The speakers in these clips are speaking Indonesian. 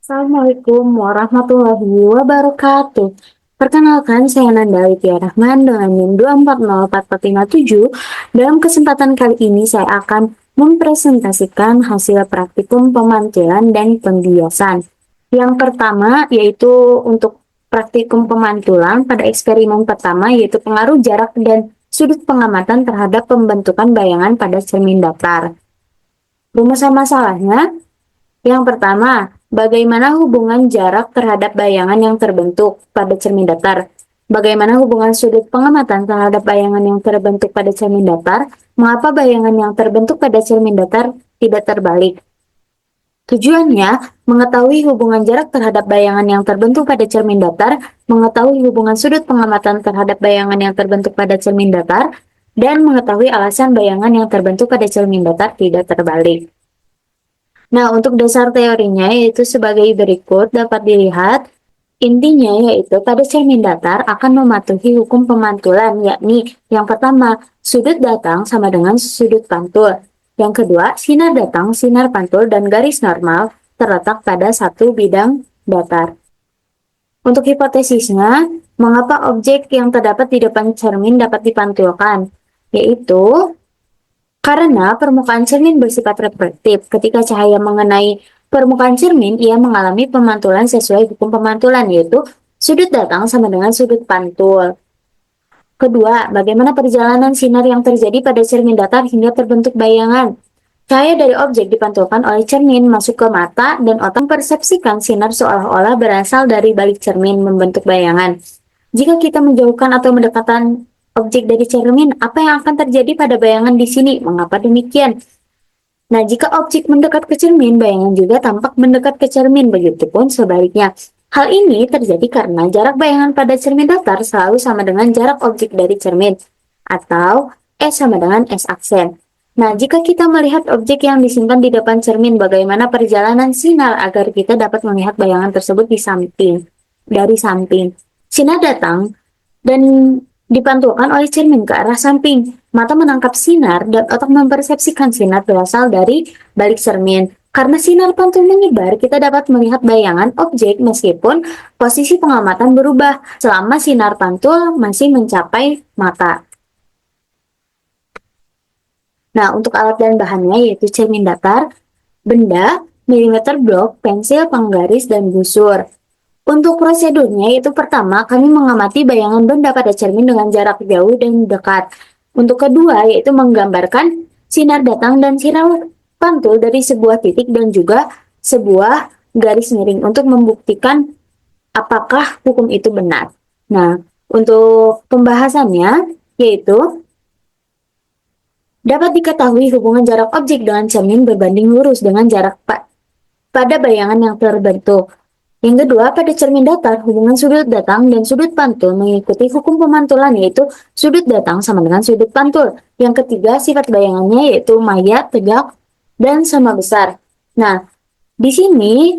Assalamualaikum warahmatullahi wabarakatuh. Perkenalkan, saya Nanda Widya Rahman dengan NIM 2404457. Dalam kesempatan kali ini saya akan mempresentasikan hasil praktikum pemantulan dan pembiasan. Yang pertama yaitu untuk praktikum pemantulan pada eksperimen pertama, yaitu pengaruh jarak dan sudut pengamatan terhadap pembentukan bayangan pada cermin datar. Rumusan masalahnya yang pertama, bagaimana hubungan jarak terhadap bayangan yang terbentuk pada cermin datar? Bagaimana hubungan sudut pengamatan terhadap bayangan yang terbentuk pada cermin datar? Mengapa bayangan yang terbentuk pada cermin datar tidak terbalik? Tujuannya, mengetahui hubungan jarak terhadap bayangan yang terbentuk pada cermin datar, mengetahui hubungan sudut pengamatan terhadap bayangan yang terbentuk pada cermin datar, dan mengetahui alasan bayangan yang terbentuk pada cermin datar tidak terbalik. Nah, untuk dasar teorinya yaitu sebagai berikut dapat dilihat. Intinya yaitu pada cermin datar akan mematuhi hukum pemantulan, yakni yang pertama, sudut datang sama dengan sudut pantul. Yang kedua, sinar datang, sinar pantul, dan garis normal terletak pada satu bidang datar. Untuk hipotesisnya, mengapa objek yang terdapat di depan cermin dapat dipantulkan? Yaitu karena permukaan cermin bersifat reflektif. Ketika cahaya mengenai permukaan cermin, ia mengalami pemantulan sesuai hukum pemantulan, yaitu sudut datang sama dengan sudut pantul. Kedua, bagaimana perjalanan sinar yang terjadi pada cermin datar hingga terbentuk bayangan? Cahaya dari objek dipantulkan oleh cermin masuk ke mata dan otak mempersepsikan sinar seolah-olah berasal dari balik cermin membentuk bayangan. Jika kita menjauhkan atau mendekatkan objek dari cermin, apa yang akan terjadi pada bayangan di sini? Mengapa demikian? Nah, jika objek mendekat ke cermin, bayangan juga tampak mendekat ke cermin, begitupun sebaliknya. Hal ini terjadi karena jarak bayangan pada cermin datar selalu sama dengan jarak objek dari cermin, atau S sama dengan S aksen. Nah, jika kita melihat objek yang disimpan di depan cermin, bagaimana perjalanan sinar agar kita dapat melihat bayangan tersebut dari samping. Sinar datang dan dipantulkan oleh cermin ke arah samping. Mata menangkap sinar dan otak mempersepsikan sinar berasal dari balik cermin. Karena sinar pantul menyebar, kita dapat melihat bayangan objek meskipun posisi pengamatan berubah selama sinar pantul masih mencapai mata. Nah, untuk alat dan bahannya yaitu cermin datar, benda, milimeter blok, pensil, penggaris, dan busur. Untuk prosedurnya, itu pertama, kami mengamati bayangan benda pada cermin dengan jarak jauh dan dekat. Untuk kedua, yaitu menggambarkan sinar datang dan sinar pantul dari sebuah titik dan juga sebuah garis miring untuk membuktikan apakah hukum itu benar. Nah, untuk pembahasannya, yaitu dapat diketahui hubungan jarak objek dengan cermin berbanding lurus dengan jarak pada bayangan yang terbentuk. Yang kedua, pada cermin datar, hubungan sudut datang dan sudut pantul mengikuti hukum pemantulan, yaitu sudut datang sama dengan sudut pantul. Yang ketiga, sifat bayangannya yaitu maya, tegak, dan sama besar. Nah, di sini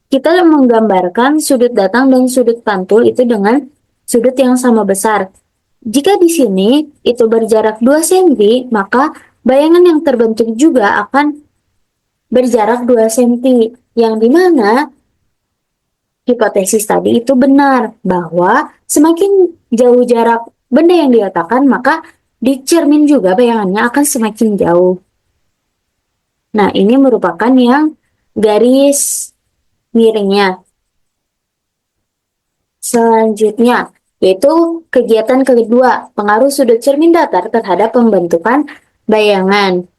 kita menggambarkan sudut datang dan sudut pantul itu dengan sudut yang sama besar. Jika di sini itu berjarak 2 cm, maka bayangan yang terbentuk juga akan berjarak 2 cm, yang dimana hipotesis tadi itu benar, bahwa semakin jauh jarak benda yang diletakkan, maka di cermin juga bayangannya akan semakin jauh. Nah, ini merupakan yang garis miringnya. Selanjutnya, yaitu kegiatan kedua, pengaruh sudut cermin datar terhadap pembentukan bayangan.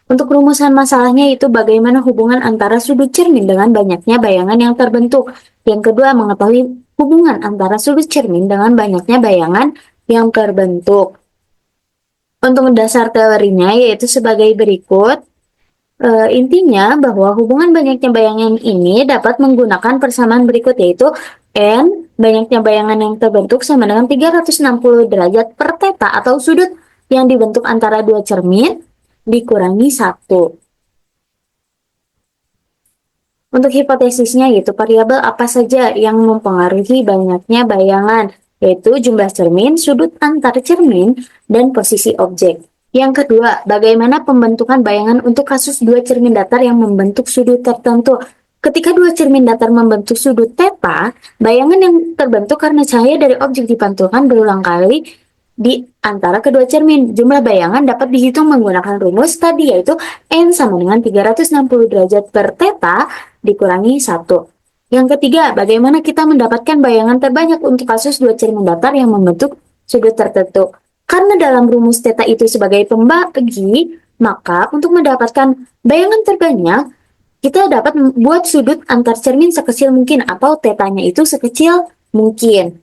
Untuk rumusan masalahnya itu bagaimana hubungan antara sudut cermin dengan banyaknya bayangan yang terbentuk. Yang kedua, mengetahui hubungan antara sudut cermin dengan banyaknya bayangan yang terbentuk. Untuk dasar teorinya yaitu sebagai berikut. Intinya bahwa hubungan banyaknya bayangan ini dapat menggunakan persamaan berikut, yaitu N, banyaknya bayangan yang terbentuk sama dengan 360 derajat per theta atau sudut yang dibentuk antara dua cermin dikurangi 1. Untuk hipotesisnya yaitu variabel apa saja yang mempengaruhi banyaknya bayangan, yaitu jumlah cermin, sudut antar cermin, dan posisi objek. Yang kedua, bagaimana pembentukan bayangan untuk kasus dua cermin datar yang membentuk sudut tertentu? Ketika dua cermin datar membentuk sudut theta, bayangan yang terbentuk karena cahaya dari objek dipantulkan berulang kali di antara kedua cermin. Jumlah bayangan dapat dihitung menggunakan rumus tadi, yaitu N sama dengan 360 derajat per theta dikurangi 1. Yang ketiga, bagaimana kita mendapatkan bayangan terbanyak untuk kasus dua cermin datar yang membentuk sudut tertentu. Karena dalam rumus theta itu sebagai pembagi, maka untuk mendapatkan bayangan terbanyak, kita dapat membuat sudut antar cermin sekecil mungkin atau tetanya itu sekecil mungkin.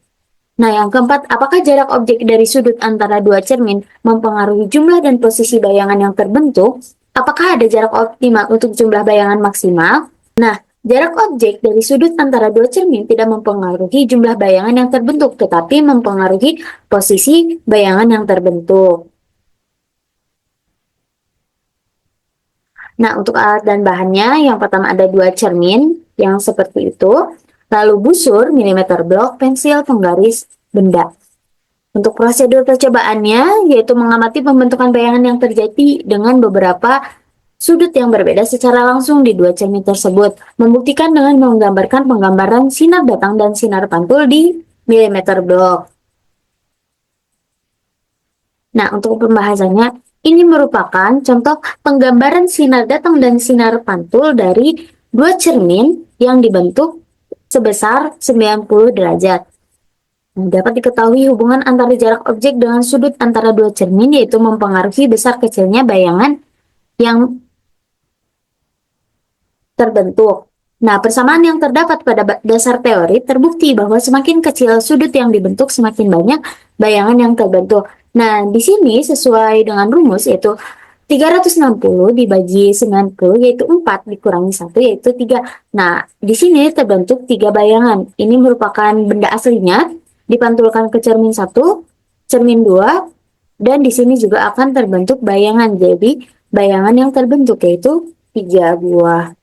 Nah, yang keempat, apakah jarak objek dari sudut antara dua cermin mempengaruhi jumlah dan posisi bayangan yang terbentuk? Apakah ada jarak optimal untuk jumlah bayangan maksimal? Nah, jarak objek dari sudut antara dua cermin tidak mempengaruhi jumlah bayangan yang terbentuk, tetapi mempengaruhi posisi bayangan yang terbentuk. Nah, untuk alat dan bahannya, yang pertama ada dua cermin yang seperti itu, lalu busur, milimeter blok, pensil, penggaris, benda. Untuk prosedur percobaannya, yaitu mengamati pembentukan bayangan yang terjadi dengan beberapa sudut yang berbeda secara langsung di dua cermin tersebut. Membuktikan dengan menggambarkan penggambaran sinar datang dan sinar pantul di milimeter blok. Nah, untuk pembahasannya, ini merupakan contoh penggambaran sinar datang dan sinar pantul dari dua cermin yang dibentuk sebesar 90 derajat. Dapat diketahui hubungan antara jarak objek dengan sudut antara dua cermin, yaitu mempengaruhi besar kecilnya bayangan yang terbentuk. Nah, persamaan yang terdapat pada dasar teori terbukti bahwa semakin kecil sudut yang dibentuk, semakin banyak bayangan yang terbentuk. Nah, di sini sesuai dengan rumus yaitu 360 dibagi 90 yaitu 4 dikurangi 1 yaitu 3. Nah, di sini terbentuk 3 bayangan. Ini merupakan benda aslinya dipantulkan ke cermin 1, cermin 2, dan di sini juga akan terbentuk bayangan. Jadi, bayangan yang terbentuk yaitu 3 buah.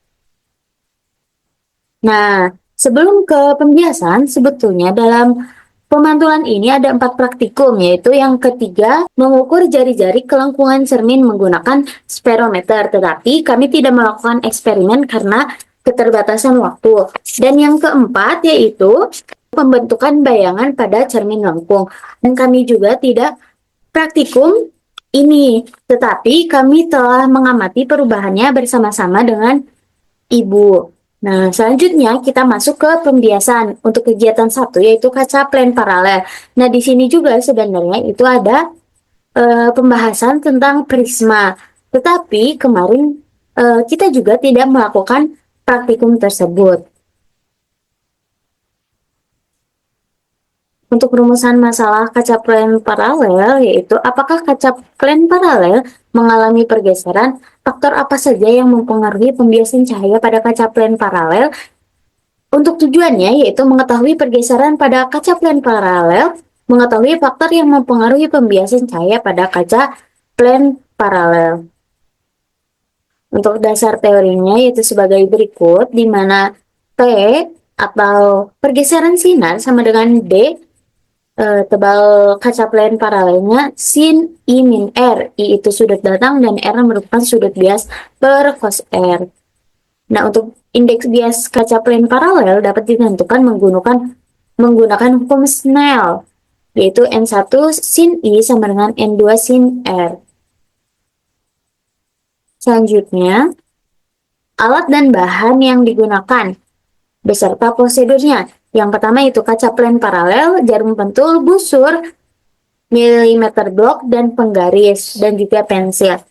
Nah, sebelum ke pembiasan, sebetulnya dalam pemantulan ini ada 4 praktikum, yaitu yang ketiga, mengukur jari-jari kelengkungan cermin menggunakan sperometer, tetapi kami tidak melakukan eksperimen karena keterbatasan waktu. Dan yang keempat, yaitu pembentukan bayangan pada cermin lengkung. Dan kami juga tidak praktikum ini, tetapi kami telah mengamati perubahannya bersama-sama dengan Ibu. Nah, selanjutnya kita masuk ke pembiasan untuk kegiatan satu, yaitu kaca plan paralel. Nah, di sini juga sebenarnya itu ada pembahasan tentang prisma. Tetapi kemarin kita juga tidak melakukan praktikum tersebut. Untuk rumusan masalah kaca plan paralel, yaitu apakah kaca plan paralel mengalami pergeseran, faktor apa saja yang mempengaruhi pembiasan cahaya pada kaca plan paralel. Untuk tujuannya yaitu mengetahui pergeseran pada kaca plan paralel, mengetahui faktor yang mempengaruhi pembiasan cahaya pada kaca plan paralel. Untuk dasar teorinya yaitu sebagai berikut, di mana P atau pergeseran sinar sama dengan D, tebal kaca plan paralelnya sin I min R. I itu sudut datang dan R merupakan sudut bias per cos R. Nah, untuk indeks bias kaca plan paralel dapat ditentukan menggunakan hukum Snell, yaitu N1 sin I sama dengan N2 sin R. Selanjutnya, alat dan bahan yang digunakan beserta prosedurnya. Yang pertama itu kaca plan paralel, jarum pentul, busur, milimeter blok, dan penggaris, dan juga pensil.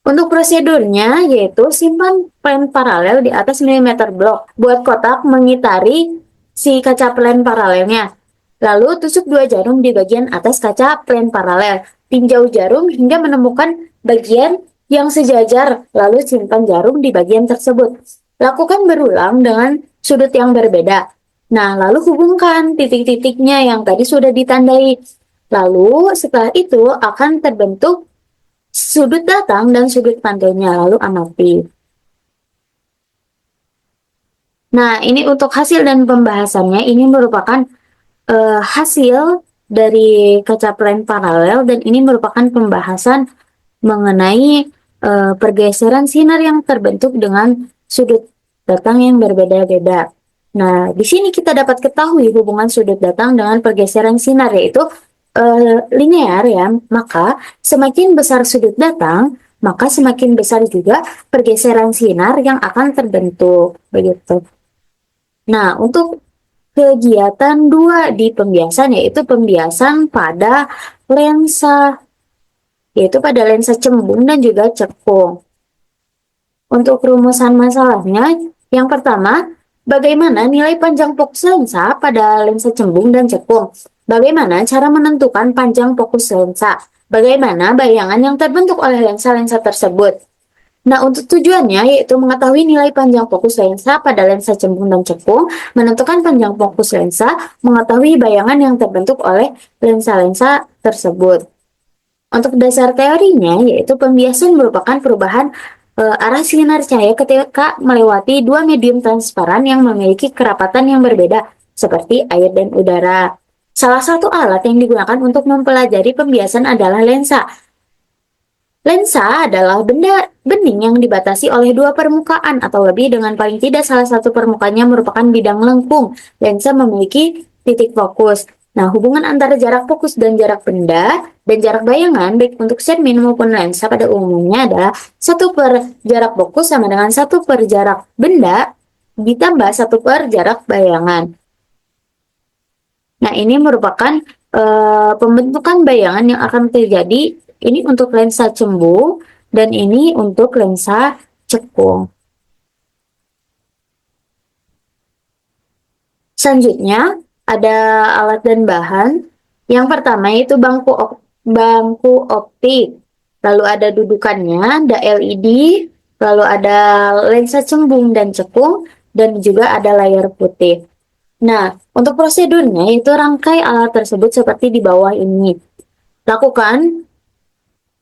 Untuk prosedurnya yaitu simpan plan paralel di atas milimeter blok. Buat kotak mengitari si kaca plan paralelnya. Lalu tusuk 2 jarum di bagian atas kaca plan paralel. Tinjau jarum hingga menemukan bagian yang sejajar, lalu simpan jarum di bagian tersebut. Lakukan berulang dengan sudut yang berbeda. Nah, lalu hubungkan titik-titiknya yang tadi sudah ditandai. Lalu setelah itu akan terbentuk sudut datang dan sudut pantulnya, lalu amati. Nah, ini untuk hasil dan pembahasannya, ini merupakan hasil dari kaca plan paralel, dan ini merupakan pembahasan mengenai pergeseran sinar yang terbentuk dengan sudut datang yang berbeda-beda. Nah, di sini kita dapat ketahui hubungan sudut datang dengan pergeseran sinar, yaitu linear ya. Maka semakin besar sudut datang, maka semakin besar juga pergeseran sinar yang akan terbentuk, begitu. Nah, untuk kegiatan 2 di pembiasan, yaitu pembiasan pada lensa, yaitu pada lensa cembung dan juga cekung. Untuk rumusan masalahnya, yang pertama, bagaimana nilai panjang fokus lensa pada lensa cembung dan cekung? Bagaimana cara menentukan panjang fokus lensa? Bagaimana bayangan yang terbentuk oleh lensa-lensa tersebut? Nah, untuk tujuannya yaitu mengetahui nilai panjang fokus lensa pada lensa cembung dan cekung, menentukan panjang fokus lensa, mengetahui bayangan yang terbentuk oleh lensa-lensa tersebut. Untuk dasar teorinya, yaitu pembiasan merupakan perubahan arah sinar cahaya ketika melewati dua medium transparan yang memiliki kerapatan yang berbeda, seperti air dan udara. Salah satu alat yang digunakan untuk mempelajari pembiasan adalah lensa. Lensa adalah benda bening yang dibatasi oleh dua permukaan atau lebih, dengan paling tidak salah satu permukaannya merupakan bidang lengkung. Lensa memiliki titik fokus. Nah, hubungan antara jarak fokus dan jarak benda dan jarak bayangan baik untuk cermin maupun lensa pada umumnya adalah 1 per jarak fokus sama dengan 1 per jarak benda ditambah 1 per jarak bayangan. Nah, ini merupakan pembentukan bayangan yang akan terjadi. Ini untuk lensa cembung dan ini untuk lensa cekung. Selanjutnya, ada alat dan bahan. Yang pertama yaitu bangku optik. Lalu ada dudukannya, ada LED, lalu ada lensa cembung dan cekung, dan juga ada layar putih. Nah, untuk prosedurnya itu rangkai alat tersebut seperti di bawah ini. Lakukan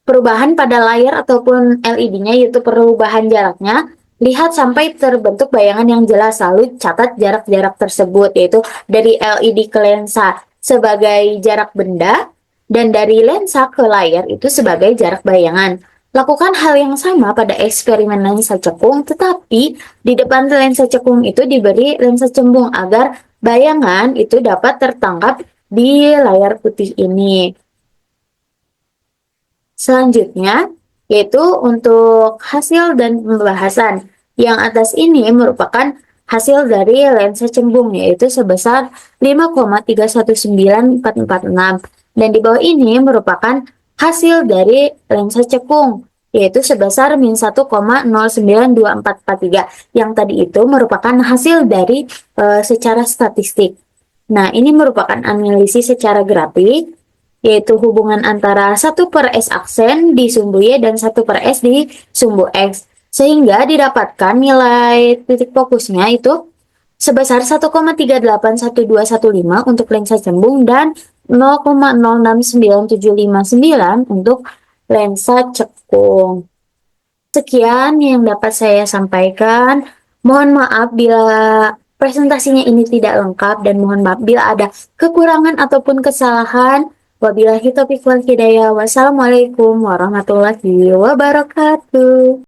perubahan pada layar ataupun LED-nya, yaitu perubahan jaraknya. Lihat sampai terbentuk bayangan yang jelas, lalu catat jarak-jarak tersebut, yaitu dari LED ke lensa sebagai jarak benda, dan dari lensa ke layar itu sebagai jarak bayangan. Lakukan hal yang sama pada eksperimen lensa cekung, tetapi di depan lensa cekung itu diberi lensa cembung agar bayangan itu dapat tertangkap di layar putih ini. Selanjutnya, yaitu untuk hasil dan pembahasan. Yang atas ini merupakan hasil dari lensa cembung, yaitu sebesar 5,319446. Dan di bawah ini merupakan hasil dari lensa cekung, yaitu sebesar min 1,092443. Yang tadi itu merupakan hasil dari secara statistik. Nah, ini merupakan analisis secara grafik, yaitu hubungan antara 1/S aksen di sumbu Y dan 1/S di sumbu X. Sehingga didapatkan nilai titik fokusnya itu sebesar 1,381215 untuk lensa cembung dan 0,069759 untuk lensa cekung. Sekian yang dapat saya sampaikan. Mohon maaf bila presentasinya ini tidak lengkap, dan mohon maaf bila ada kekurangan ataupun kesalahan. Wabillahi taufiq wal hidayah. Wassalamualaikum warahmatullahi wabarakatuh.